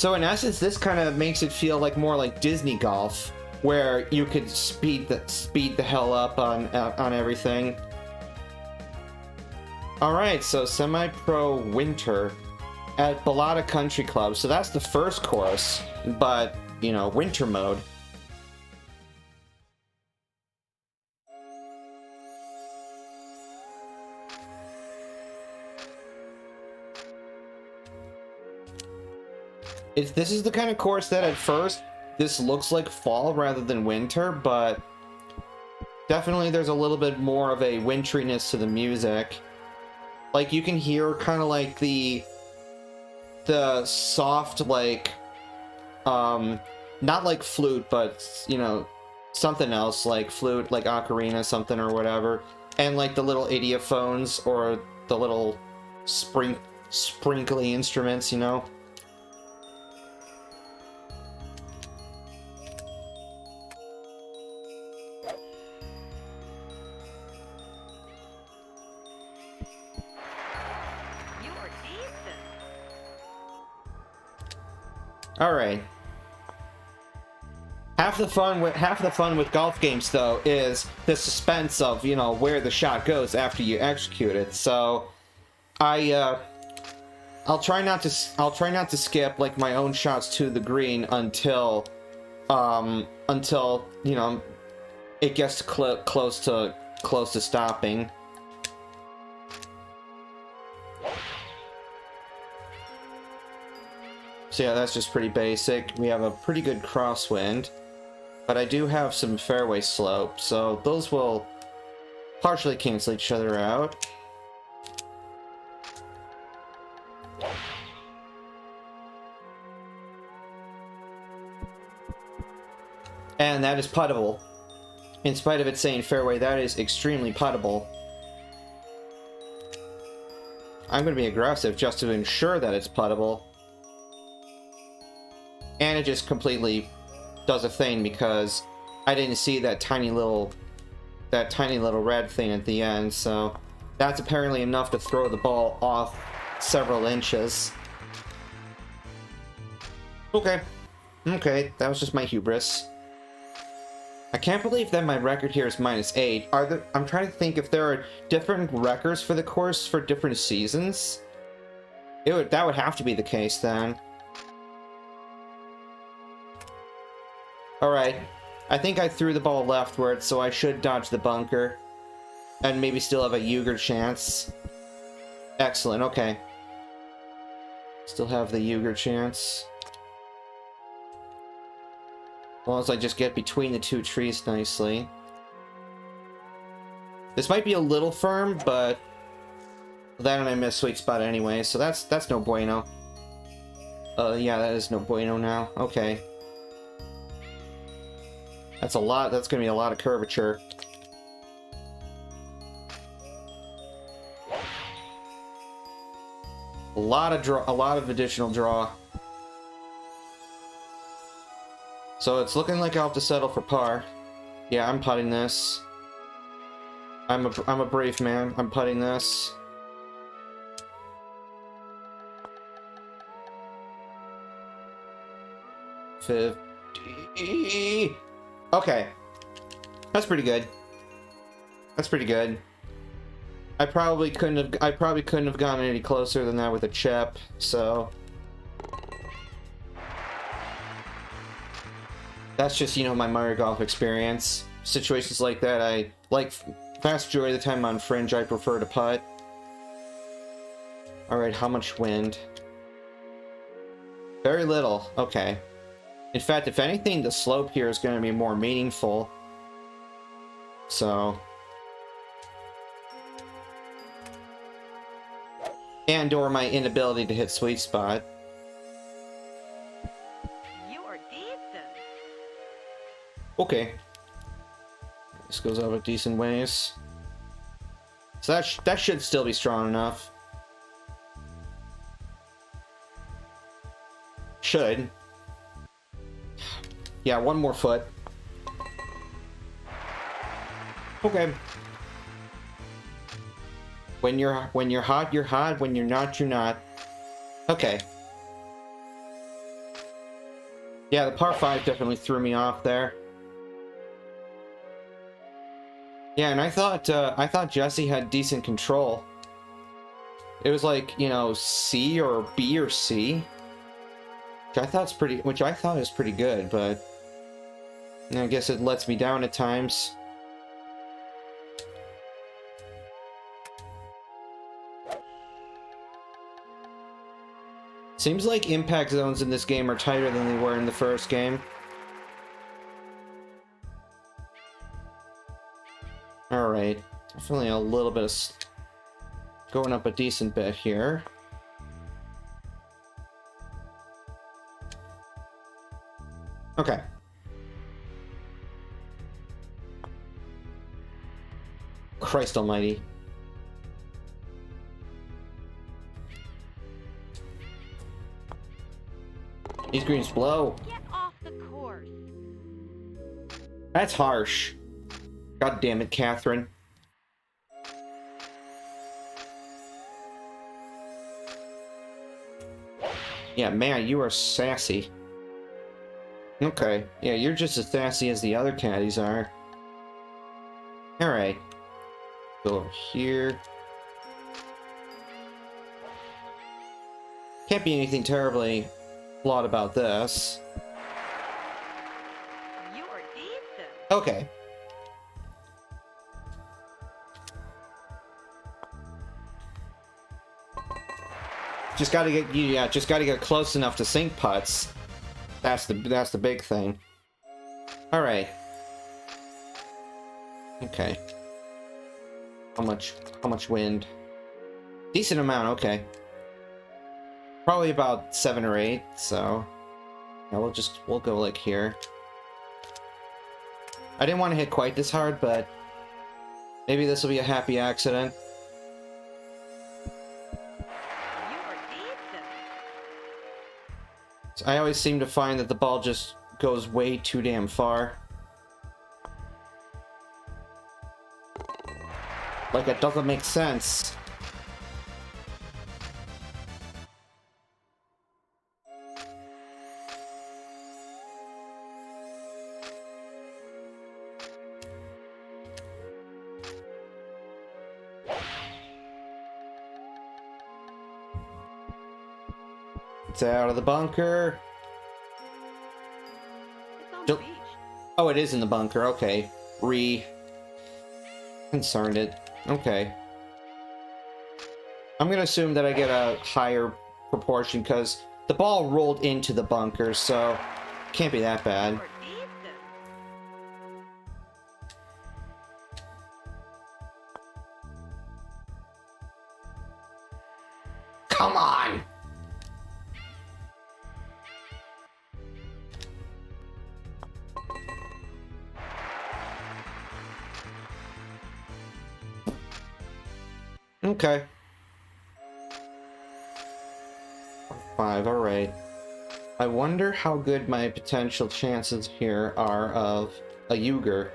So in essence, this kind of makes it feel like more like Disney golf, where you could speed the hell up on everything. All right, so semi-pro winter at Balada Country Club. So that's the first course, but you know, winter mode. This is the kind of course that at first this looks like fall rather than winter, but definitely there's a little bit more of a winteriness to the music. Like you can hear kind of like the soft, like not like flute, but you know, something else like flute, like ocarina something or whatever, and like the little idiophones or the little sprinkly instruments, you know. All right. Half the fun with golf games, though, is the suspense of, you know, where the shot goes after you execute it. So, I'll try not to skip like my own shots to the green until you know it gets close to stopping. So yeah, that's just pretty basic. We have a pretty good crosswind, but I do have some fairway slope, so those will partially cancel each other out. And that is puttable. In spite of it saying fairway, that is extremely puttable. I'm going to be aggressive just to ensure that it's puttable. And it just completely does a thing because I didn't see that tiny little red thing at the end, so that's apparently enough to throw the ball off several inches. Okay, that was just my hubris. I can't believe that my record here is -8. I'm trying to think if there are different records for the course for different seasons. That would have to be the case then. Alright, I think I threw the ball leftward, so I should dodge the bunker. And maybe still have a Uger chance. Excellent, okay. Still have the Uger chance. As long as I just get between the two trees nicely. This might be a little firm, but then I miss sweet spot anyway, so that's no bueno. Yeah, that is no bueno now. Okay. That's gonna be a lot of curvature. A lot of additional draw. So it's looking like I'll have to settle for par. Yeah, I'm putting this. I'm a brave man. I'm putting this. $50. Okay. That's pretty good. That's pretty good. I probably couldn't have gone any closer than that with a chip, so that's just, you know, my Mario Golf experience. Situations like that, I like vast majority of the time on Fringe, I prefer to putt. Alright, how much wind? Very little. Okay. In fact, if anything, the slope here is going to be more meaningful. So. And/or my inability to hit sweet spot. You are decent. Okay. This goes out a decent ways. So that should still be strong enough. Should. Yeah, one more foot. Okay. When you're hot, you're hot. When you're not, you're not. Okay. Yeah, the par 5 definitely threw me off there. Yeah, and I thought Jesse had decent control. It was like, you know, C or B or C, which I thought is pretty good, but I guess it lets me down at times. Seems like impact zones in this game are tighter than they were in the first game. Alright, definitely a little bit of going up a decent bit here. Okay. Christ almighty. These greens blow. Get off the course. That's harsh. God damn it, Catherine. Yeah, man, you are sassy. Okay. Yeah, you're just as sassy as the other caddies are. Alright. Go over here. Can't be anything terribly flawed about this. You are decent. Okay. Just gotta get close enough to sink putts. That's the big thing. Alright. Okay. How much wind? Decent amount, okay. Probably about 7 or 8, so yeah, we'll go like here. I didn't want to hit quite this hard, but maybe this will be a happy accident. You are decent. I always seem to find that the ball just goes way too damn far. Like, it doesn't make sense. It's out of the bunker. It's on the beach. Oh, it is in the bunker. Okay. Concerned it. Okay. I'm gonna assume that I get a higher proportion because the ball rolled into the bunker, so can't be that bad. You are decent. Come on! Okay. 5, alright. I wonder how good my potential chances here are of a Uger.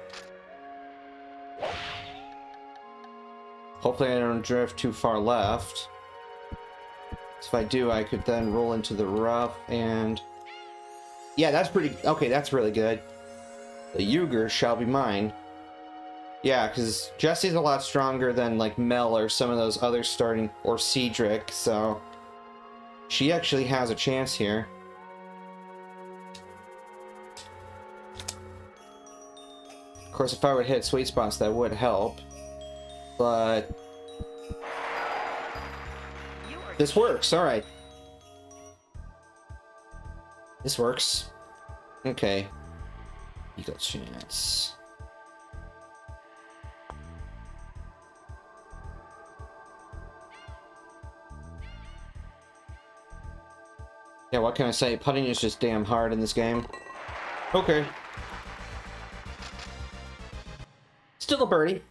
Hopefully I don't drift too far left. If I do, I could then roll into the rough and... Yeah, that's pretty... Okay, that's really good. The Uger shall be mine. Yeah, because Jesse's a lot stronger than, like, Mel or some of those other starting... Or Cedric, so... She actually has a chance here. Of course, if I would hit sweet spots, that would help. But... This works, alright. This works. Okay. Eagle chance. Yeah, what can I say? Putting is just damn hard in this game. Okay. Still a birdie.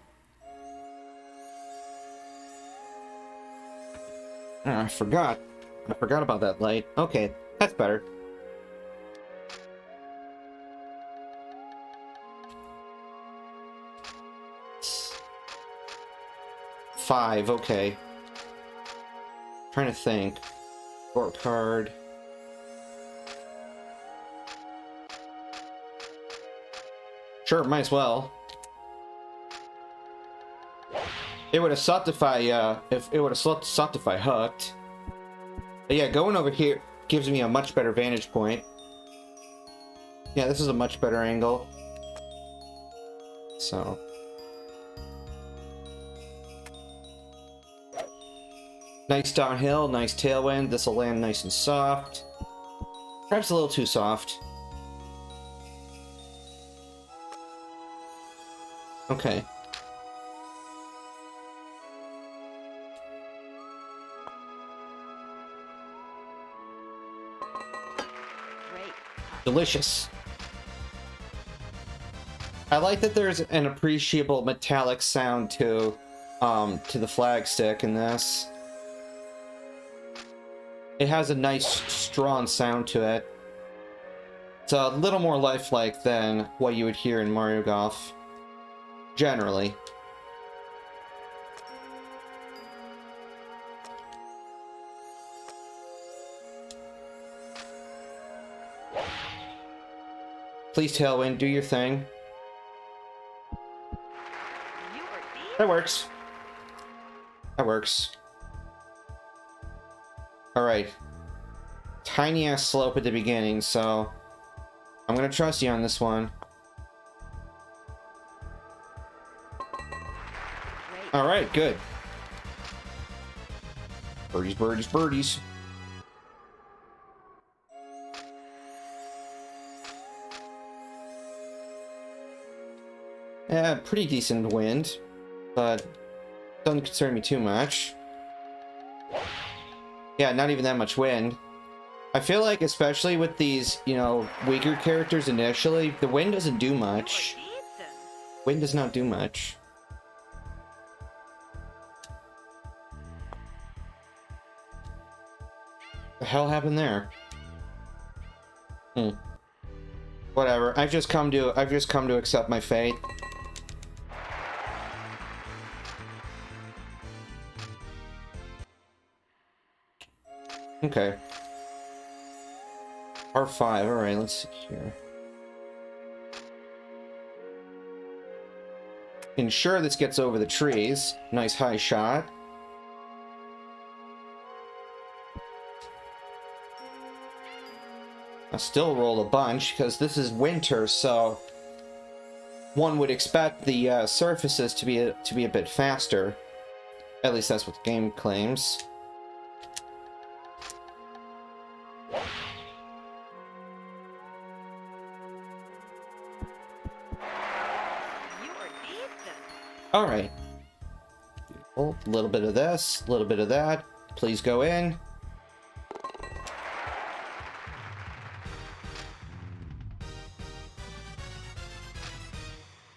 I forgot. I forgot about that light. Okay, that's better. Five, okay. Trying to think. Court card. Sure, might as well. It would have sucked if I hooked. But yeah, going over here gives me a much better vantage point. Yeah, this is a much better angle. So. Nice downhill, nice tailwind. This will land nice and soft. Perhaps a little too soft. Okay. Great. Delicious. I like that there's an appreciable metallic sound to the flag stick in this. It has a nice, strong sound to it. It's a little more lifelike than what you would hear in Mario Golf. Generally. Please, Tailwind, do your thing. You are deep. That works. That works. Alright. Tiny ass slope at the beginning, so I'm gonna trust you on this one. Great. Alright, good. Birdies, birdies, birdies. Yeah, pretty decent wind, but doesn't concern me too much. Yeah, not even that much wind. I feel like, especially with these, you know, weaker characters initially, the wind doesn't do much. You are decent. Wind does not do much. The hell happened there? Whatever. I've just come to accept my fate. Okay. R5, alright, let's see here. Ensure this gets over the trees. Nice high shot. I'll still roll a bunch, because this is winter, so one would expect the surfaces to be a bit faster. At least that's what the game claims. You are decent. Alright. Beautiful. A little bit of this, a little bit of that. Please go in.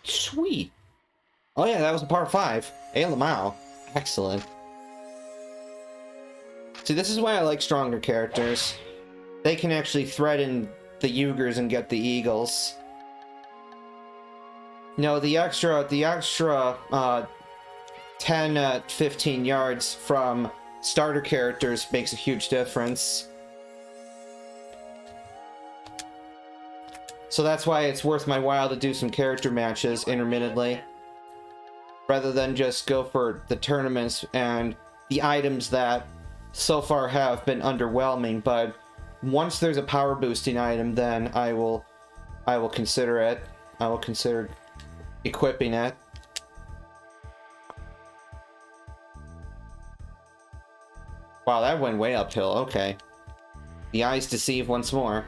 Sweet. Oh yeah, that was a par 5. Hey, Lamau. Excellent. See, this is why I like stronger characters. They can actually threaten the Yugers and get the Eagles. No, the extra 10, 15 yards from starter characters makes a huge difference. So that's why it's worth my while to do some character matches intermittently, rather than just go for the tournaments and the items that so far have been underwhelming. But once there's a power boosting item, then I will consider it. I will consider equipping it. Wow, that went way uphill. Okay. The eyes deceive once more.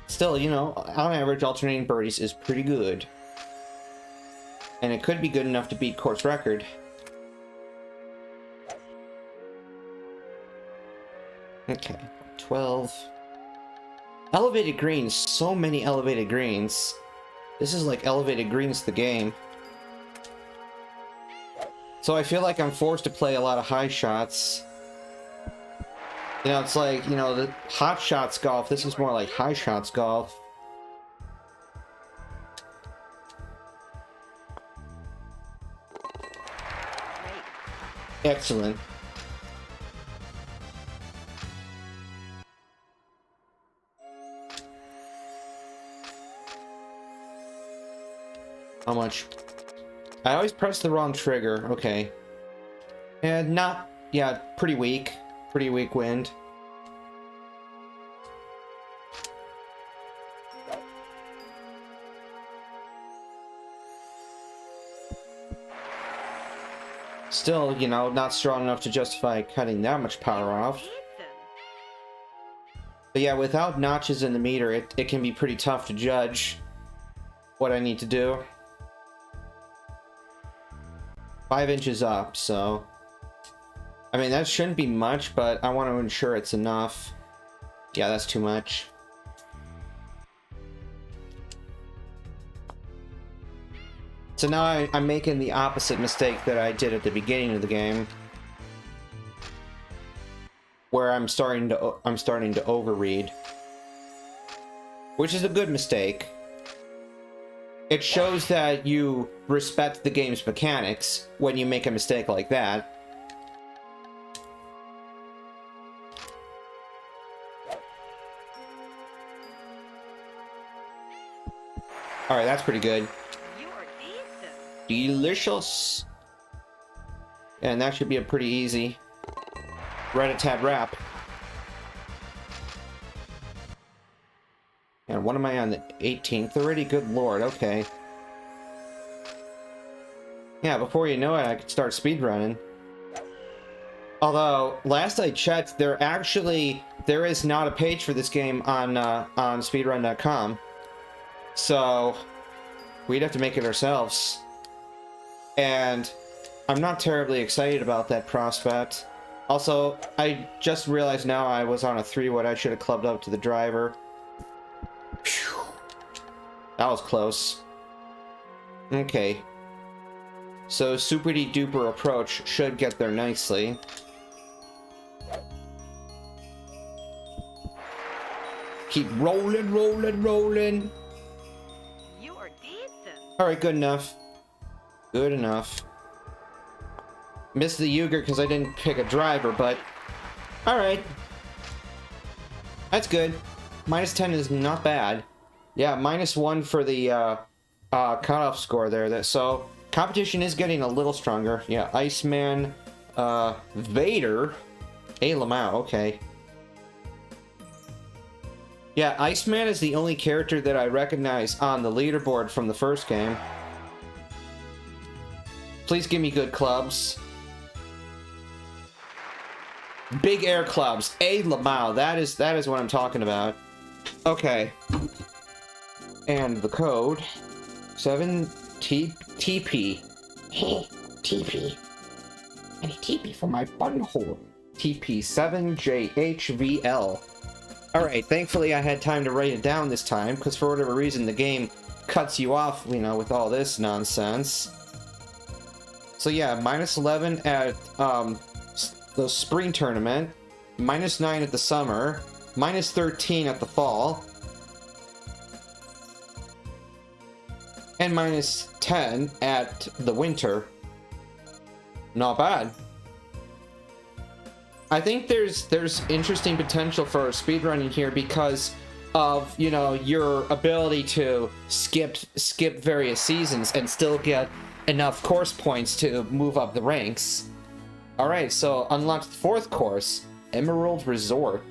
Still, you know, on average, alternating birdies is pretty good. And it could be good enough to beat course record. Okay, 12. Elevated greens, so many elevated greens. This is like elevated greens the game. So I feel like I'm forced to play a lot of high shots. You know, it's like, you know, the hot shots golf. This is more like high shots golf. Great. Excellent. How much? I always press the wrong trigger. Okay. And not... Yeah, pretty weak. Pretty weak wind. Still, you know, not strong enough to justify cutting that much power off. But yeah, without notches in the meter, it can be pretty tough to judge what I need to do. 5 inches up, so... I mean, that shouldn't be much, but I want to ensure it's enough. Yeah, that's too much. So now I'm making the opposite mistake that I did at the beginning of the game, where I'm starting to overread, which is a good mistake. It shows that you respect the game's mechanics when you make a mistake like that. Alright, that's pretty good. Delicious. And that should be a pretty easy rat-a-tat wrap. And what am I on, the 18th already? Good lord, okay. Yeah, before you know it, I could start speedrunning. Although, last I checked, there is not a page for this game on speedrun.com. So, we'd have to make it ourselves. And I'm not terribly excited about that prospect. Also, I just realized now I was on a 3-wood. I should have clubbed up to the driver. Phew. That was close. Okay. So, super-duper approach should get there nicely. Keep rolling, rolling, rolling. You are decent. Alright, good enough. Good enough. Missed the Uger because I didn't pick a driver, but... Alright. That's good. Minus 10 is not bad. Yeah, minus 1 for the cutoff score there. So, competition is getting a little stronger. Yeah, Iceman, Vader, Lamau, okay. Yeah, Iceman is the only character that I recognize on the leaderboard from the first game. Please give me good clubs. Big air clubs. Lamau. That is what I'm talking about. Okay. And the code 7TP. Hey, TP. I need TP for my buttonhole. TP7JHVL. Alright, thankfully I had time to write it down this time, because for whatever reason the game cuts you off, you know, with all this nonsense. So yeah, minus 11 at the spring tournament, minus 9 at the summer, minus 13 at the fall, and minus 10 at the winter. Not bad. I think there's interesting potential for speedrunning here because of, you know, your ability to skip various seasons and still get enough course points to move up the ranks. Alright, so unlocked the 4th course, Emerald Resort.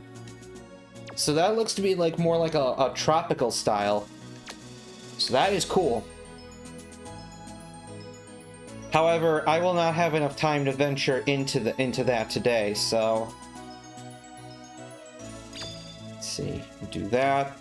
So that looks to be like more like a tropical style. So that is cool. However, I will not have enough time to venture into that today, so let's see. Do that.